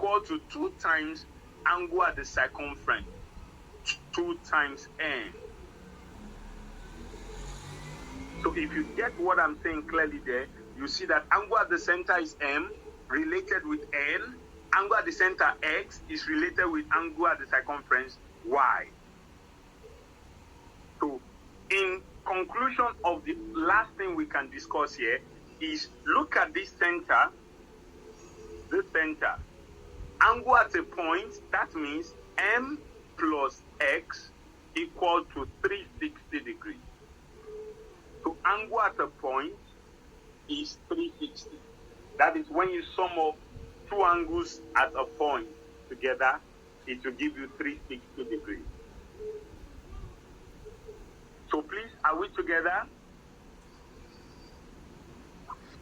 equal to 2 times angle at the circumference, 2 times n. So if you get what I'm saying clearly there, you see that angle at the center is m, related with n. Angle at the center x is related with angle at the circumference y. So in conclusion of the last thing we can discuss here is look at this center, angle at a point, that means m plus x equal to 360 degrees. So angle at a point is 360. That is when you sum up 2 angles at a point together, it will give you 360 degrees. So please, are we together?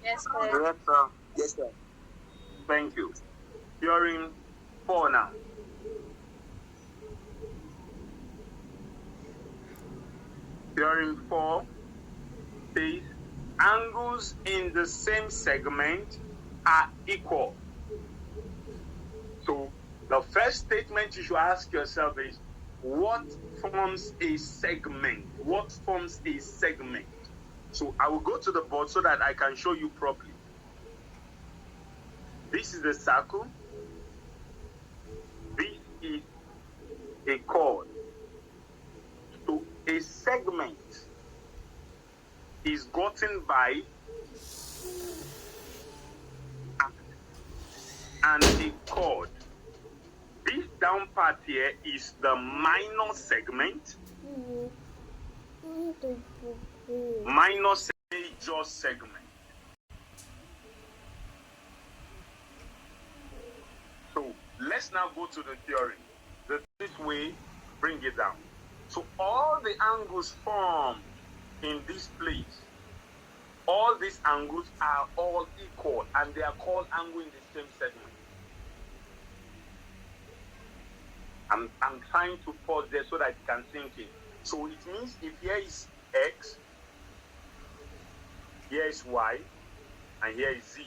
Yes, sir. Yes, sir. Yes, sir. Thank you. Theorem 4 now. Theorem 4 says angles in the same segment are equal. So the first statement you should ask yourself is, what forms a segment? What forms a segment? So I will go to the board so that I can show you properly. This is the circle. This is a chord. So a segment is gotten by and a chord. This down part here is the minor segment. Minor major segment. So let's now go to the theorem. This way, bring it down. So all the angles formed in this place, all these angles are all equal and they are called angles in the same segment. I'm trying to pause there so that it can sink in. So it means if here is x, here is y, and here is z,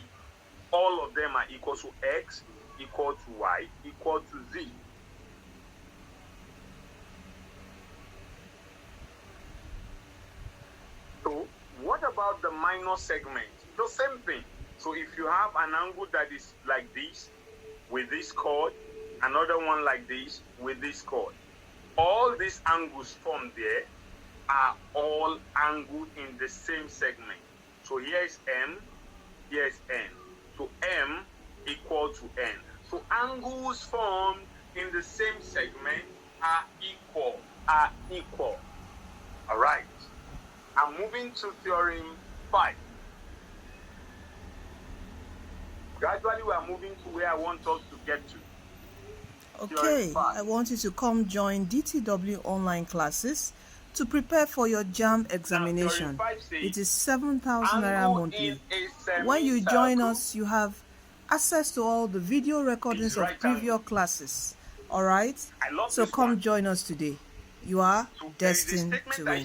all of them are equal. So x equal to y equal to z. So what about the minor segment? The same thing. So if you have an angle that is like this with this chord, another one like this with this chord, all these angles formed there are all angles in the same segment. So here is m, here is n. So m equal to n. So angles formed in the same segment are equal. All right. I'm moving to theorem 5. Gradually, we are moving to where I want us to get to. Okay, I want you to come join DTW online classes to prepare for your JAMB examination. It is 7,000 naira monthly. When you join us, you have access to all the video recordings of previous classes. All right? So come join us today. You are destined to win.